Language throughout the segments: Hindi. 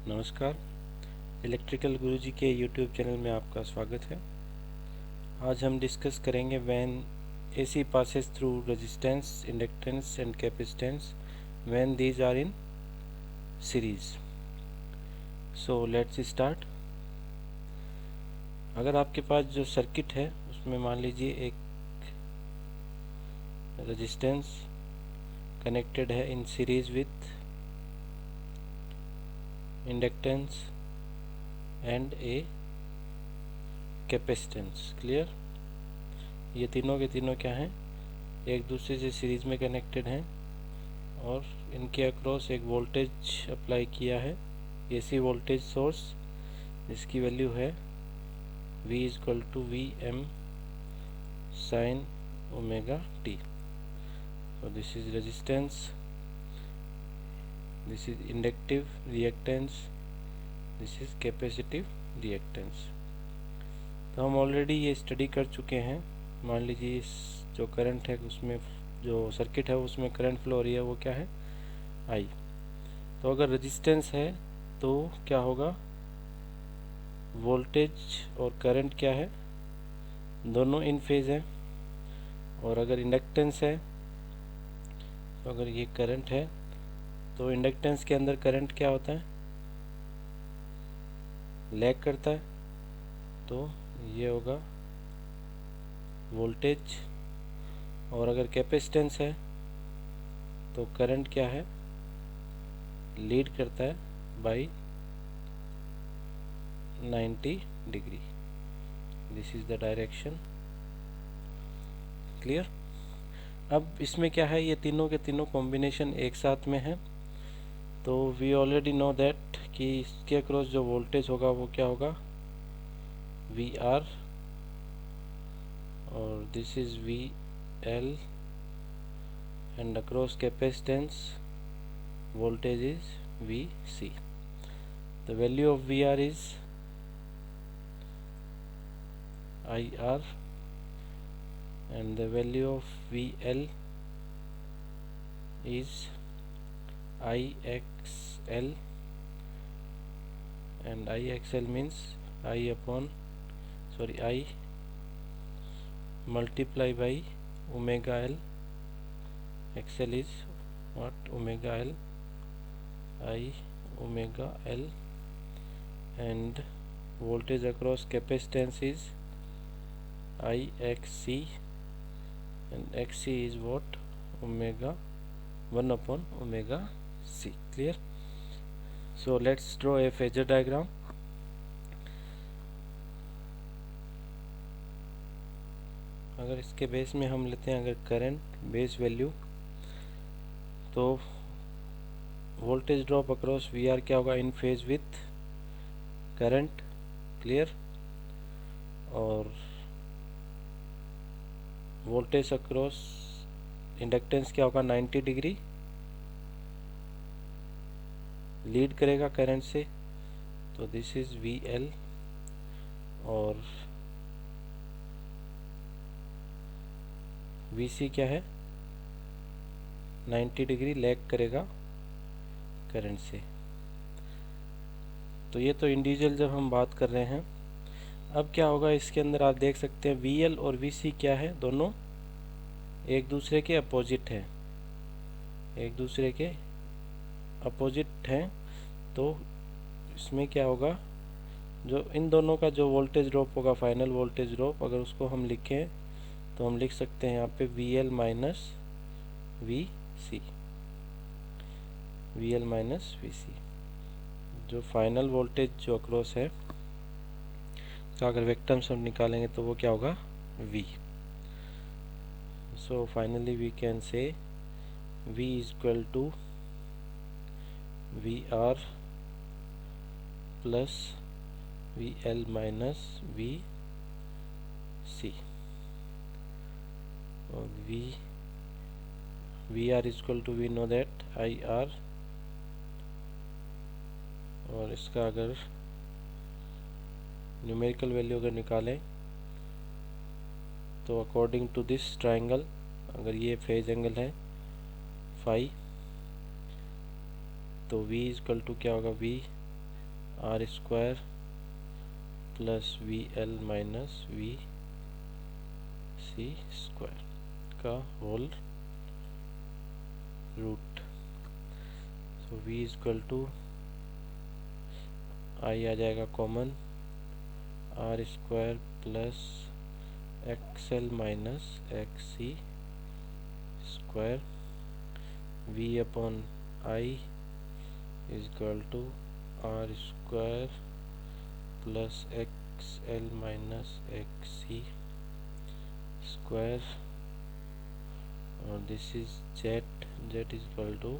नमस्कार। इलेक्ट्रिकल गुरुजी के यूट्यूब चैनल में आपका स्वागत है। आज हम डिस्कस करेंगे when AC passes through resistance, inductance and capacitance when these are in series. So let's start. अगर आपके पास जो सर्किट है उसमें मान लीजिए एक रेजिस्टेंस कनेक्टेड है in series with inductance and A capacitance. Clear? ये तीनों के तीनों क्या हैं, एक दूसरे से सीरीज में कनेक्टेड हैं और इनके अक्रॉस एक वोल्टेज अप्लाई किया है, AC वोल्टेज सोर्स, जिसकी वैल्यू है V equal to VM sine omega t। So this is resistance, this is inductive reactance, this is capacitive reactance। तो हम ऑलरेडी ये स्टडी कर चुके हैं। मान लीजिए इस जो करंट है उसमें, जो सर्किट है उसमें करंट फ्लो हो रही है, वो क्या है, I। तो अगर रेजिस्टेंस है तो क्या होगा, वोल्टेज और करंट क्या है, दोनों इन फेज है। और अगर इंडक्टेंस है तो अगर ये करंट है तो इंडक्टेंस के अंदर करंट क्या होता है, लैग करता है। तो ये होगा वोल्टेज। और अगर कैपेसिटेंस है तो करंट क्या है, लीड करता है by 90 degree. This is the direction. Clear? अब इसमें क्या है, ये तीनों के तीनों कॉम्बिनेशन एक साथ में है। तो वी ऑलरेडी नो दैट कि इसके अक्रॉस जो वोल्टेज होगा वो क्या होगा, VR, और this is VL, and across capacitance voltage is VC. The value of VR is IR and the value of VL is IXL, and IXL means I multiply by omega L. XL is what, omega L, I omega L, and voltage across capacitance is IXC, and XC is what, omega 1 upon omega C. Clear? So let's draw a phasor diagram. अगर इसके बेस में हम लेते हैं अगर करंट बेस वैल्यू, तो वोल्टेज ड्रॉप अक्रॉस VR क्या होगा, इन फेज विथ करंट। क्लियर? और वोल्टेज अक्रॉस इंडक्टेंस क्या होगा, 90 डिग्री लीड करेगा करंट से। तो दिस इज VL, और VC क्या है, 90 डिग्री लैग करेगा करंट से। तो ये तो इंडिविजुअल जब हम बात कर रहे हैं। अब क्या होगा इसके अंदर, आप देख सकते हैं VL और VC क्या है, दोनों एक दूसरे के अपोजिट हैं, एक दूसरे के अपोजिट हैं। तो इसमें क्या होगा, जो इन दोनों का जो वोल्टेज ड्रॉप होगा, फाइनल वोल्टेज ड्रॉप, अगर उसको हम लिखें तो हम लिख सकते हैं यहाँ पे VL minus VC, VL minus VC। जो फाइनल वोल्टेज जो अक्रॉस है तो अगर वेक्टर्स हम निकालेंगे तो वो क्या होगा, V। So finally we can say V is equal to VR plus VL minus VC, और VR is equal to, we know that IR, और इसका अगर न्यूमेरिकल वैल्यू अगर निकालें तो अकॉर्डिंग टू दिस ट्राइंगल, अगर ये फेज एंगल है फाई, तो V इक्वल टू क्या होगा, V R square plus V L minus V C square का होल रूट। तो v इक्वल टू आई आ जाएगा common, R square plus X L minus X C square, v upon I equal to R square plus X L minus X C square, और this is Z, Z equal to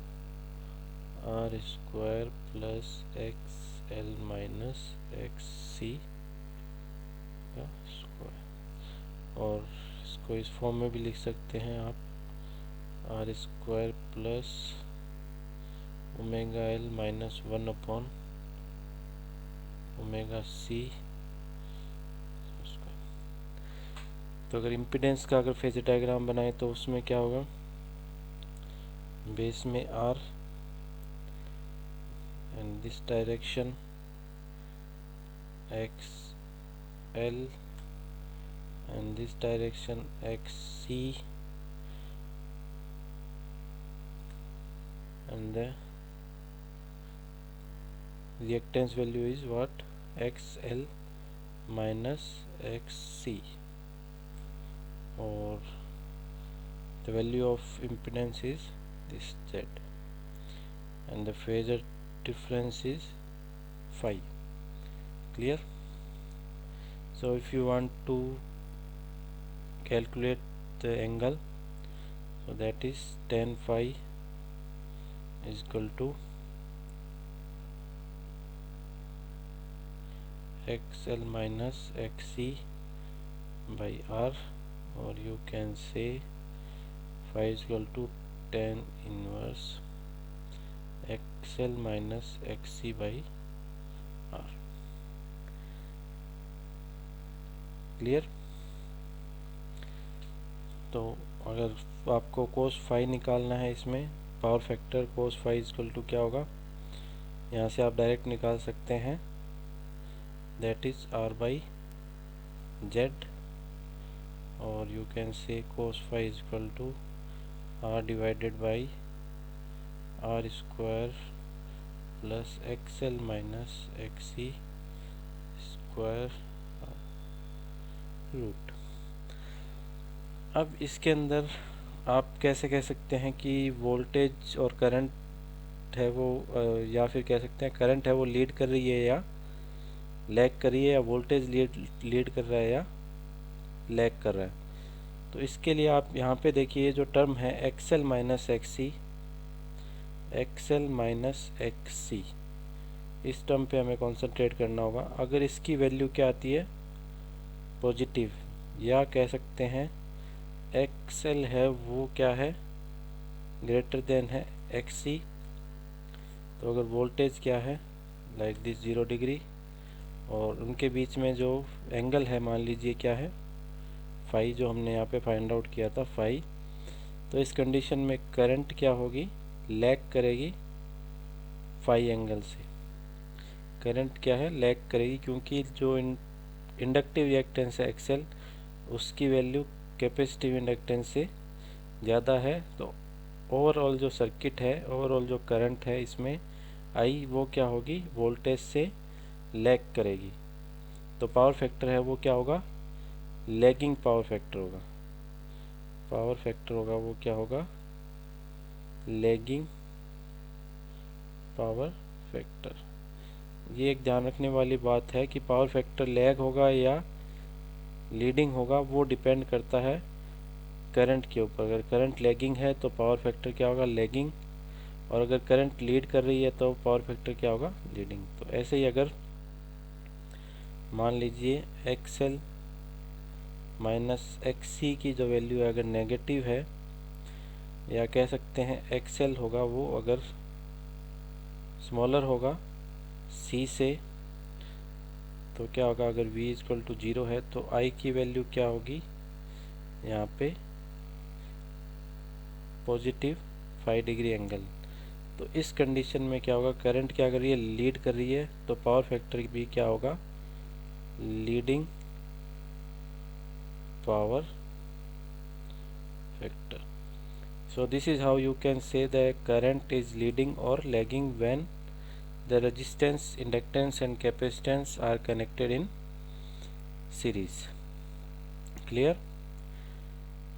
R square plus X L minus X C का स्क्वायर। और इसको इस फॉर्म में भी लिख सकते हैं आप, R square plus omega L minus 1 upon omega C. तो अगर इम्पीडेंस का अगर फेजर डायग्राम बनाए तो उसमें क्या होगा, बेस में R and this direction X L and this direction xc, and the reactance value is what, xl minus xc, or the value of impedance is this z, and the phasor difference is phi. Clear? So if you want to calculate the angle, so that is tan phi is equal to xl minus xc by r, or you can say phi is equal to tan inverse xl minus xc by r. Clear? तो अगर आपको कोस फाई निकालना है, इसमें power factor cos phi equal to क्या होगा, यहाँ से आप डायरेक्ट निकाल सकते हैं, that is R by Z, और you can say cos phi equal to R divided by R square plus X L minus X C square root. अब इसके अंदर आप कैसे कह सकते हैं कि वोल्टेज और करंट है वो या फिर कह सकते हैं करंट है वो लीड कर रही है या लैग कर रही है, या वोल्टेज लीड कर रहा है या लैग कर रहा है। तो इसके लिए आप यहाँ पे देखिए जो टर्म है XL minus XC, XL minus XC, इस टर्म पे हमें कंसंट्रेट करना होगा। अगर इसकी वैल्यू क्या आती है, पॉजिटिव, या कह सकते हैं एक्सएल है वो क्या है, ग्रेटर देन है एक्सी, तो अगर वोल्टेज क्या है लाइक दिस 0 डिग्री, और उनके बीच में जो एंगल है मान लीजिए क्या है, फाई, जो हमने यहाँ पे फाइंड आउट किया था फाई, तो इस कंडीशन में करंट क्या होगी, लैग करेगी फाई एंगल से। करंट क्या है, लैग करेगी, क्योंकि जो इंडक्टिव रिएक्टेंस है एक्सएल, उसकी वैल्यू कैपेसिटिव इंडक्टेंस से ज़्यादा है। तो ओवरऑल जो सर्किट है, ओवरऑल जो करंट है इसमें आई, वो क्या होगी, वोल्टेज से लैग करेगी। तो पावर फैक्टर है वो क्या होगा, लैगिंग पावर फैक्टर होगा। पावर फैक्टर होगा वो क्या होगा, लैगिंग पावर फैक्टर। ये एक ध्यान रखने वाली बात है कि पावर फैक्टर लैग होगा या लीडिंग होगा, वो डिपेंड करता है करंट के ऊपर। अगर करंट लैगिंग है तो पावर फैक्टर क्या होगा, लैगिंग, और अगर करंट लीड कर रही है तो पावर फैक्टर क्या होगा, लीडिंग। तो ऐसे ही अगर मान लीजिए एक्सएल माइनस एक्सी की जो वैल्यू है अगर नेगेटिव है, या कह सकते हैं एक्सएल होगा वो अगर स्मॉलर होगा सी से, तो क्या होगा, अगर v इक्वल टू 0 है तो I की वैल्यू क्या होगी, यहाँ पे पॉजिटिव 5 डिग्री एंगल, तो इस कंडीशन में क्या होगा, करंट क्या कर रही है, लीड कर रही है, तो पावर फैक्टर भी क्या होगा, leading power factor. So this is how you can say the current is leading or lagging when the resistance, inductance and capacitance are connected in series. Clear?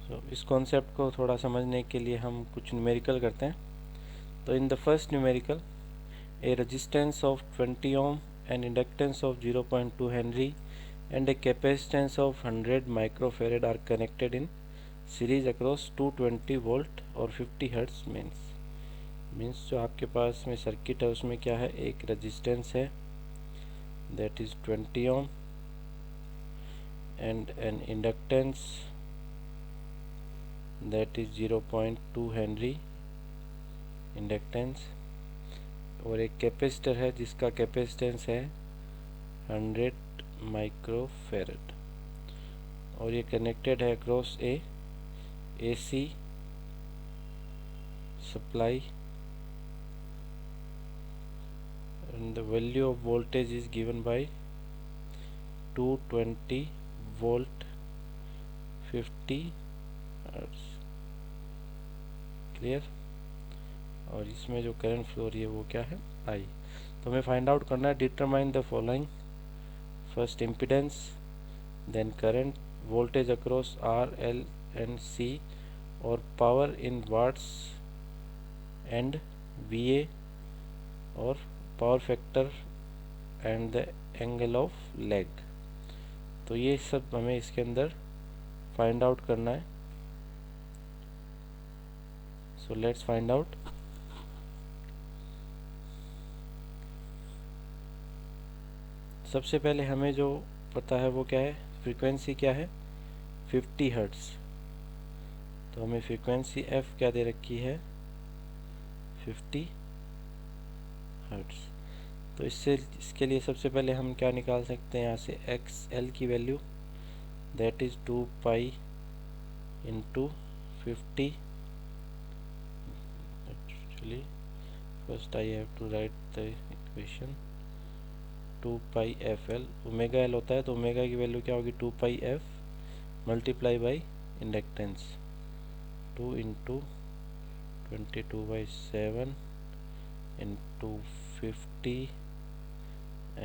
So इस concept को थोड़ा समझने के लिए हम कुछ numerical करते हैं. तो in the first numerical, a resistance of 20 ohm, an inductance of 0.2 Henry and a capacitance of 100 microfarad are connected in series across 220 volt और 50 hertz मीन्स जो आपके पास में सर्किट है उसमें क्या है, एक रेजिस्टेंस है that is 20 ohm and an inductance that is 0.2 henry inductance, और एक कैपेसिटर है जिसका कैपेसिटेंस है 100 माइक्रोफैरड, और ये कनेक्टेड है across A AC supply, and the value of voltage is given by 220 volt 50 hertz. Clear? और इसमें जो करंट फ्लो रही है वो क्या है, I. तो हमें फाइंड आउट करना है, determine the following. First impedance, then current, voltage across R, L and C, और power in watts and VA, और power factor and the angle of lag. तो ये सब हमें इसके अंदर फाइंड आउट करना है. So let's find out. सबसे पहले हमें जो पता है वो क्या है, फ्रीक्वेंसी क्या है, 50 हर्ट्ज. तो हमें फ्रीक्वेंसी F क्या दे रखी है, 50 हर्ट्ज. तो इसके लिए सबसे पहले हम क्या निकाल सकते हैं, यहाँ से XL की value that is 2 pi into 50. Actually first I have to write the equation. 2 pi FL, omega L होता है तो ओमेगा की वैल्यू क्या होगी, 2 पाई F multiply by inductance, 2 into 22/7 into 50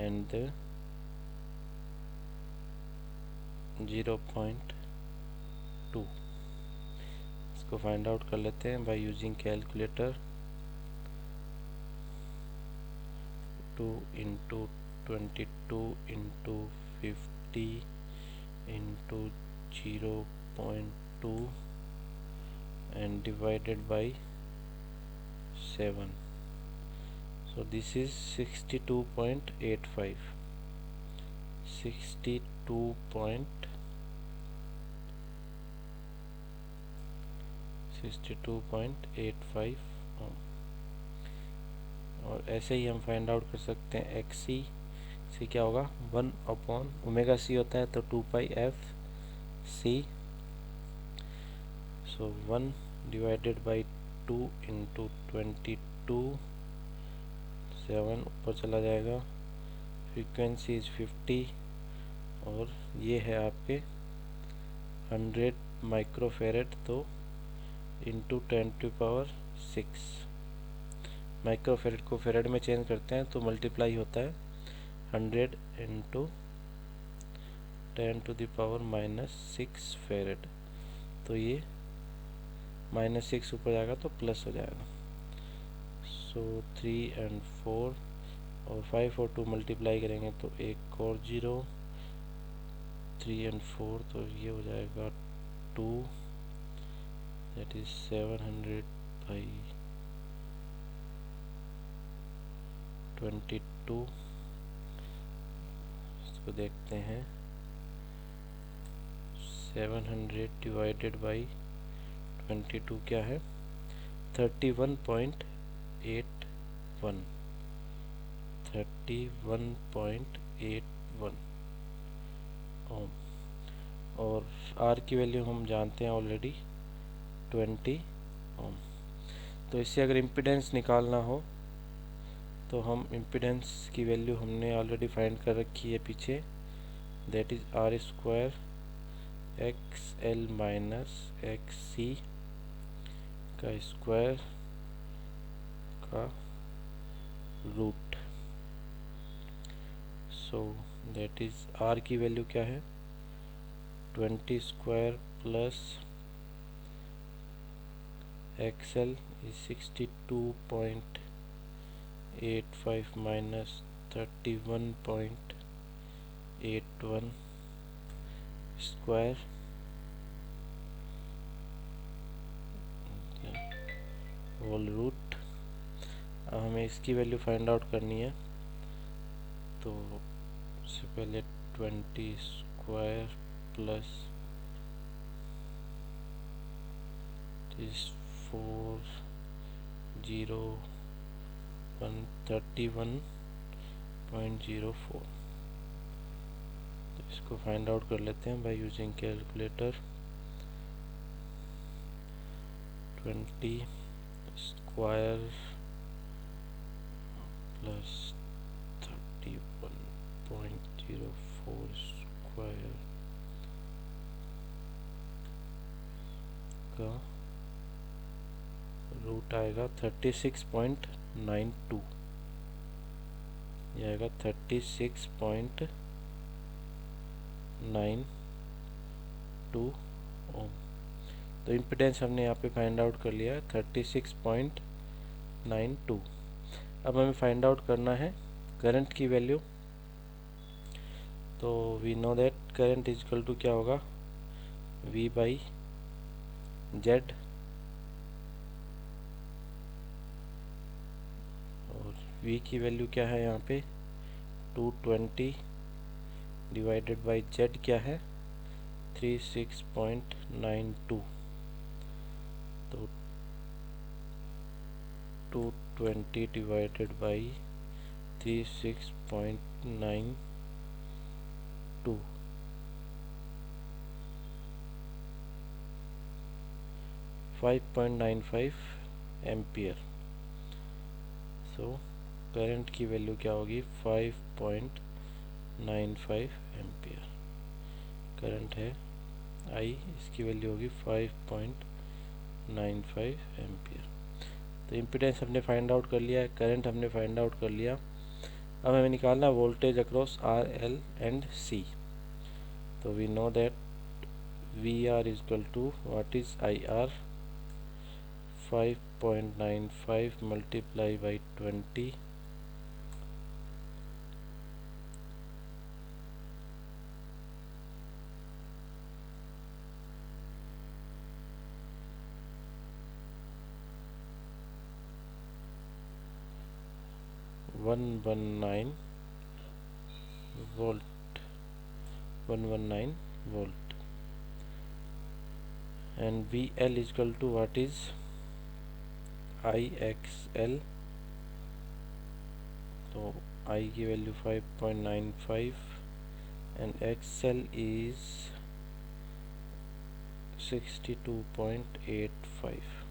and 0.2. इसको फाइंड आउट कर लेते हैं by using calculator. 2 into 22 into 50 into 0.2 and divided by 7. So this is 62.85. 62.85 ओम. और ऐसे ही हम फाइंड आउट कर सकते हैं XC से क्या होगा, 1 अपॉन ओमेगा C होता है तो 2 पाई F C. So 1 divided by 2 into 22, 7 ऊपर चला जाएगा. फ्रीक्वेंसी इज 50 और ये है आपके 100 माइक्रोफेरेड, तो इंटू 10⁶. माइक्रोफेरेड को फेरेड में चेंज करते हैं तो मल्टीप्लाई होता है 100 इंटू 10⁻⁻6 फेरेड. तो ये -6 ऊपर जाएगा तो प्लस हो जाएगा. सो 3 and 4 और 5 और 2 मल्टीप्लाई करेंगे तो एक और 0, 3 and 4 तो ये हो जाएगा 2, दैट इज 700/22. इसको देखते हैं, 700 डिवाइडेड बाई 22 क्या है, 31.81. 31.81 ओम. और R की वैल्यू हम जानते हैं ऑलरेडी 20 ओम. तो इससे अगर इम्पीडेंस निकालना हो तो हम इम्पीडेंस की वैल्यू हमने ऑलरेडी फाइंड कर रखी है पीछे, that is R square X L minus X C का स्क्वायर का root. So that is R की वैल्यू क्या है, 20 square plus X L is 62.85 minus 31.81 square whole root. अब हमें इसकी वैल्यू फाइंड आउट करनी है, तो सबसे पहले 20 स्क्वायर प्लस इस 40131.04, तो इसको फाइंड आउट कर लेते हैं by using calculator. 20 square plus 31.04 square का रूट आएगा 36.92, यह आएगा 36.92 ओम। तो इम्पीडेंस हमने यहाँ पे फाइंड आउट कर लिया 36.92। अब हमें फाइंड आउट करना है करंट की वैल्यू। तो we know that current is equal to क्या होगा, V बाई जेड, और V की वैल्यू क्या है यहाँ पे 220 डिवाइडेड बाई जेड क्या है 36.92। तो 220 divided by 36.92, 5.95 ampere. So current की वैल्यू क्या होगी 5.95 एम्पियर करंट है आई, इसकी वैल्यू होगी 5.95 एम्पियर। तो इम्पीडेंस हमने फाइंड आउट कर लिया है, करंट हमने फाइंड आउट कर लिया। अब हमें निकालना voltage across R L and C. तो we know that V R is equal to what is I R, 5.95 multiply by 20 119 volt, 119 volt. and VL is equal to what is IXL, तो I की value 5.95 and XL is 62.85।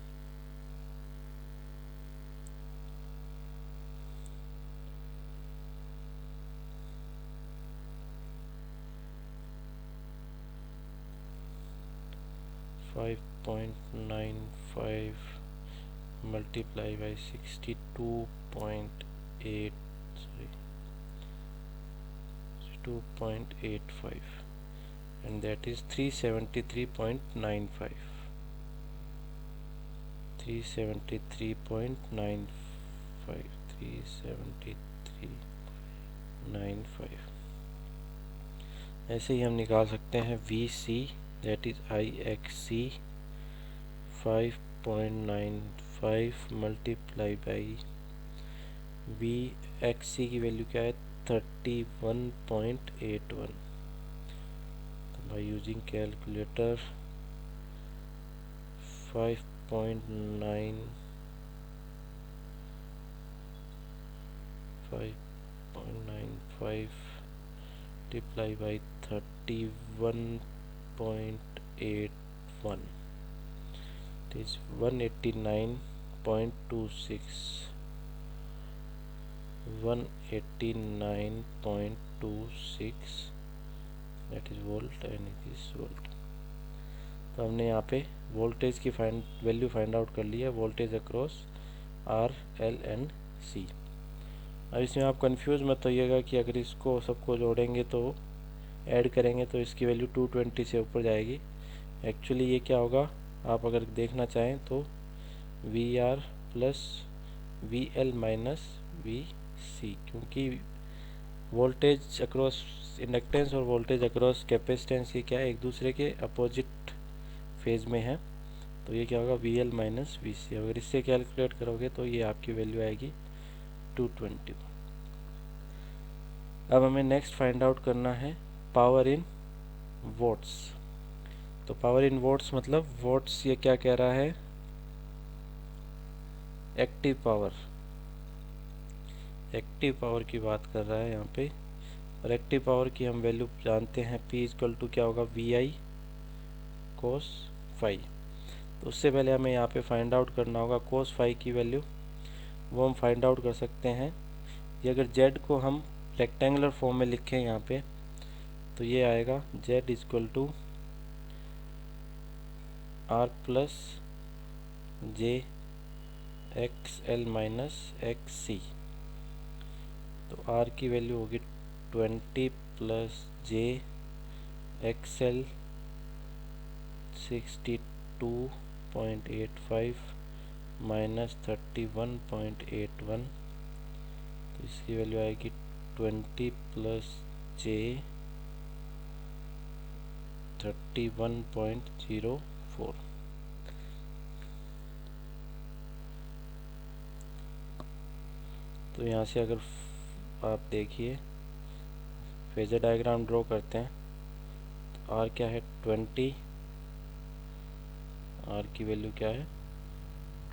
Five point nine five multiply by 62.85 and that is 373.95, 373.95। ऐसे ही हम निकाल सकते हैं VC that is IXC 5.95 multiply by VXC की वैल्यू क्या है 31.81। तो by using calculator 5.95 multiply by 31.81, it is 189.5 189.26 that is volt and it is volt. तो हमने यहाँ पे वोल्टेज की वैल्यू फाइंड आउट कर लिया, voltage across R L and C. अब इसमें आप कंफ्यूज मत होइएगा कि अगर इसको सबको जोड़ेंगे तो ऐड करेंगे तो इसकी वैल्यू 220 से ऊपर जाएगी। एक्चुअली ये क्या होगा, आप अगर देखना चाहें तो V R plus V L minus V C, क्योंकि वोल्टेज अक्रॉस इंडक्टेंस और वोल्टेज अक्रॉस कैपेसिटेंस ये क्या है, एक दूसरे के अपोजिट फेज में है। तो ये क्या होगा, वी एल माइनस वी सी। अगर इससे कैलकुलेट करोगे तो ये आपकी वैल्यू आएगी 220। अब हमें नेक्स्ट फाइंड आउट करना है पावर इन वॉट्स। तो पावर इन वॉट्स मतलब वॉट्स ये क्या कह रहा है, एक्टिव पावर की बात कर रहा है यहाँ पे। और एक्टिव पावर की हम वैल्यू जानते हैं, P इक्वल टू क्या होगा, वी आई कोस फाई। तो उससे पहले हमें यहाँ पे फाइंड आउट करना होगा कोस फाई की वैल्यू। वो हम फाइंड आउट कर सकते हैं, ये अगर Z को हम रेक्टेंगुलर फॉर्म में लिखें यहाँ पे तो ये आएगा Z equal to R plus J X L minus X C. तो R की वैल्यू होगी 20 plus J X L 62.85 minus 31.81। तो इसकी वैल्यू आएगी 20 प्लस जे 31.04। तो यहाँ से अगर आप देखिए फेजर डायग्राम ड्रॉ करते हैं तो R क्या है 20, R की वैल्यू क्या है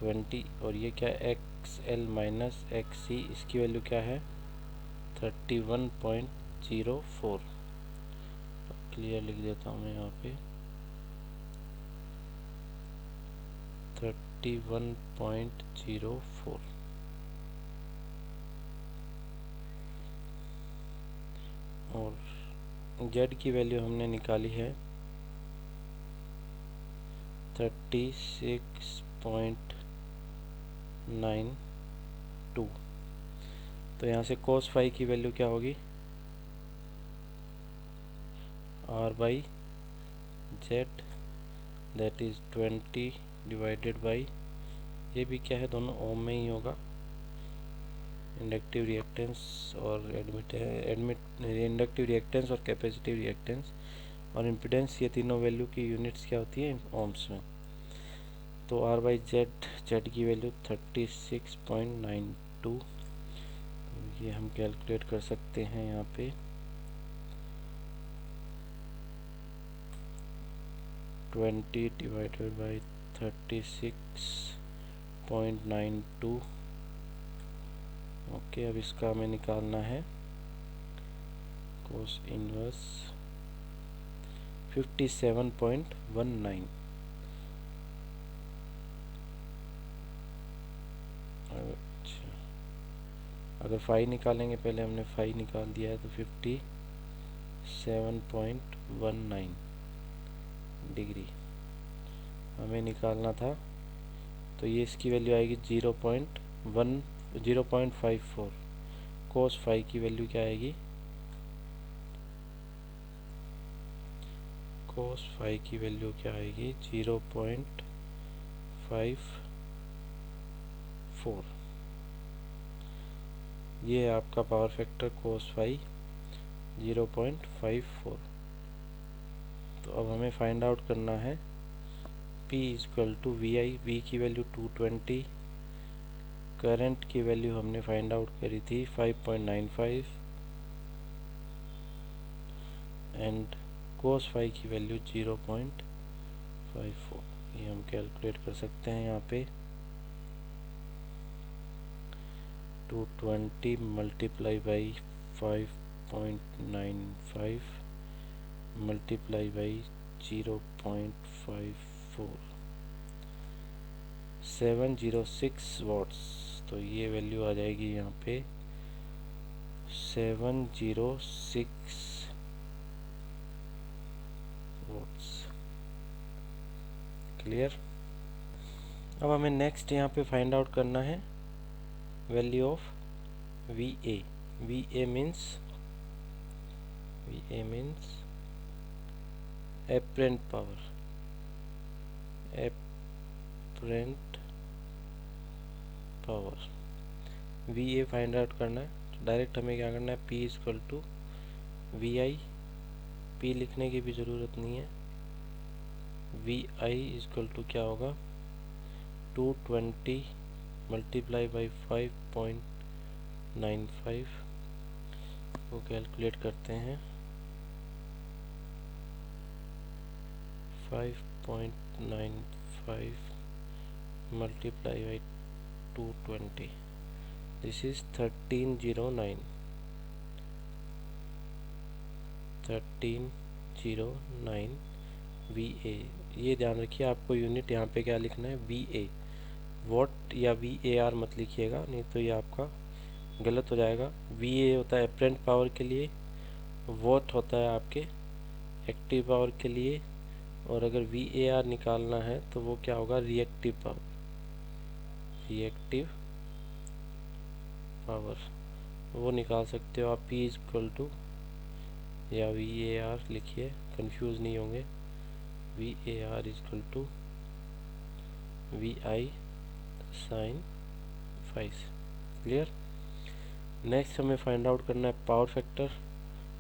20, और ये क्या है एक्स एल माइनस एक्स सी, इसकी वैल्यू क्या है 31.04। क्लियर लिख देता हूँ मैं यहाँ पे 31.04। और Z की वैल्यू हमने निकाली है 36.92। तो यहाँ से cos फाई की वैल्यू क्या होगी, R by Z that is 20 divided by, ये भी क्या है दोनों ओम में ही होगा, इंडक्टिव रिएक्टेंस और इंडक्टिव रिएक्टेंस और कैपेसिटिव रिएक्टेंस और इम्पीडेंस, ये तीनों वैल्यू की यूनिट्स क्या होती है ओम्स में। तो R बाई Z की वैल्यू 36.92, ये हम कैलकुलेट कर सकते हैं यहाँ पे 20 डिवाइडेड बाई 36.92। ओके, अब इसका हमें निकालना है कोस इनवर्स 57.19। अच्छा, अगर फाई निकालेंगे, पहले हमने फाई निकाल दिया है तो 57.19 डिग्री हमें निकालना था। तो ये इसकी वैल्यू आएगी 0.54। कोस फाई की वैल्यू क्या आएगी, कोस फाई की वैल्यू क्या आएगी 0.54। ये है आपका पावर फैक्टर कोस फाई 0.54। तो अब हमें फाइंड आउट करना है P equal to V I, वी की वैल्यू 220, करंट की वैल्यू हमने फाइंड आउट करी थी 5.95 एंड कोस फाई की वैल्यू 0.54। ये हम कैलकुलेट कर सकते हैं यहाँ पे 220 multiply by 5.95 multiply by 0.54 706 watts. तो ये वैल्यू आ जाएगी यहाँ पे 706 वॉट्स। क्लियर। अब हमें नेक्स्ट यहाँ पे फाइंड आउट करना है value of VA। VA means apparent power, apparent power. VA find out करना है तो डायरेक्ट हमें क्या करना है, P equal to VI। P लिखने की भी ज़रूरत नहीं है। VI इक्वल टू क्या होगा, 220 मल्टीप्लाई बाई 5.95 को कैलकुलेट करते हैं। 5.95 multiply by 220, this is 1309। 1309 VA। ये ध्यान रखिए, आपको यूनिट यहाँ पे क्या लिखना है, VA। वॉट या VAR मत लिखिएगा, नहीं तो ये आपका गलत हो जाएगा। VA होता है एपरेंट पावर के लिए, वॉट होता है आपके एक्टिव पावर के लिए, और अगर VAR निकालना है तो वो क्या होगा, रिएक्टिव पावर। रिएक्टिव पावर वो निकाल सकते हो आप। P इक्वल टू या VAR लिखिए, कंफ्यूज नहीं होंगे। VAR equal to VI sine five. Clear. Next हमें फाइंड आउट करना है पावर फैक्टर।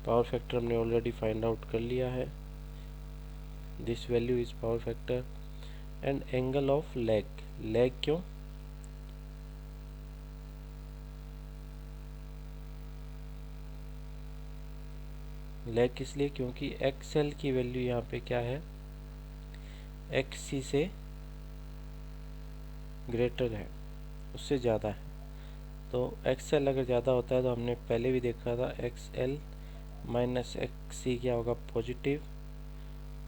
पावर फैक्टर हमने ऑलरेडी फाइंड आउट कर लिया है। This value is power factor. And angle of lag. Lag क्यों, लैग किस लिए, क्योंकि XL की वैल्यू यहाँ पे क्या है, XC से ग्रेटर है, उससे ज़्यादा है। तो XL अगर ज़्यादा होता है तो हमने पहले भी देखा था, XL माइनस XC क्या होगा, पॉजिटिव।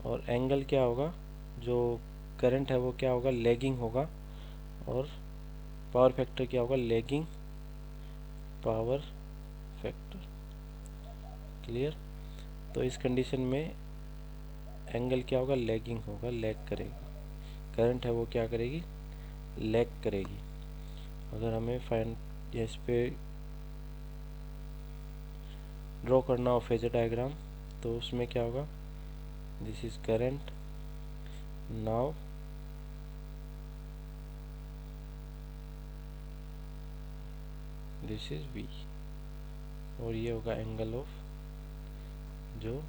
और एंगल क्या होगा, जो करंट है वो क्या होगा, लैगिंग होगा। और पावर फैक्टर क्या होगा, लैगिंग पावर फैक्टर। क्लियर। तो इस कंडीशन में एंगल क्या होगा, लैगिंग होगा, लैग करेगी। करंट है वो क्या करेगी, लैग करेगी। अगर हमें फाइंड इस पे ड्रॉ करना हो फेजर डायग्राम, तो उसमें क्या होगा, this is current, now this is V, और ये होगा एंगल ऑफ, जो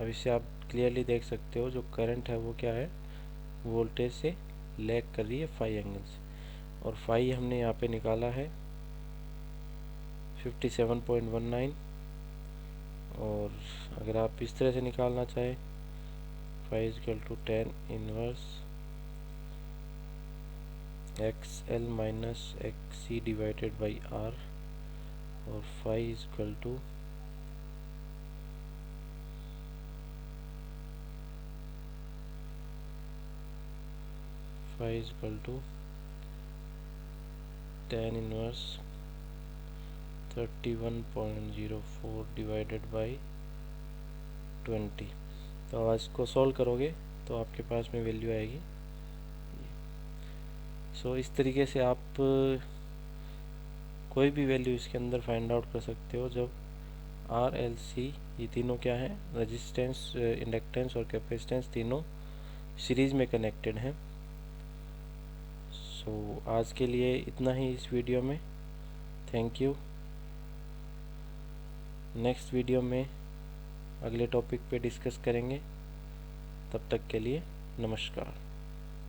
अब इससे आप क्लियरली देख सकते हो, जो करंट है वो क्या है, वोल्टेज से लैग कर रही है फाई एंगल्स। और फाई हमने यहाँ पे निकाला है 57.19। और अगर आप इस तरह से निकालना चाहें, phi equal to 10 inverse XL minus XC divided by R, और phi equal to phi equal to 10 inverse 31.04 divided by 20। तो आज इसको सॉल्व करोगे तो आपके पास में वैल्यू आएगी। सो इस तरीके से आप कोई भी वैल्यू इसके अंदर फाइंड आउट कर सकते हो, जब R, L, C ये तीनों क्या है, रेजिस्टेंस, इंडक्टेंस और कैपेसिटेंस तीनों सीरीज में कनेक्टेड हैं। सो आज के लिए इतना ही इस वीडियो में। Thank you. नेक्स्ट वीडियो में अगले टॉपिक पे डिस्कस करेंगे। तब तक के लिए नमस्कार।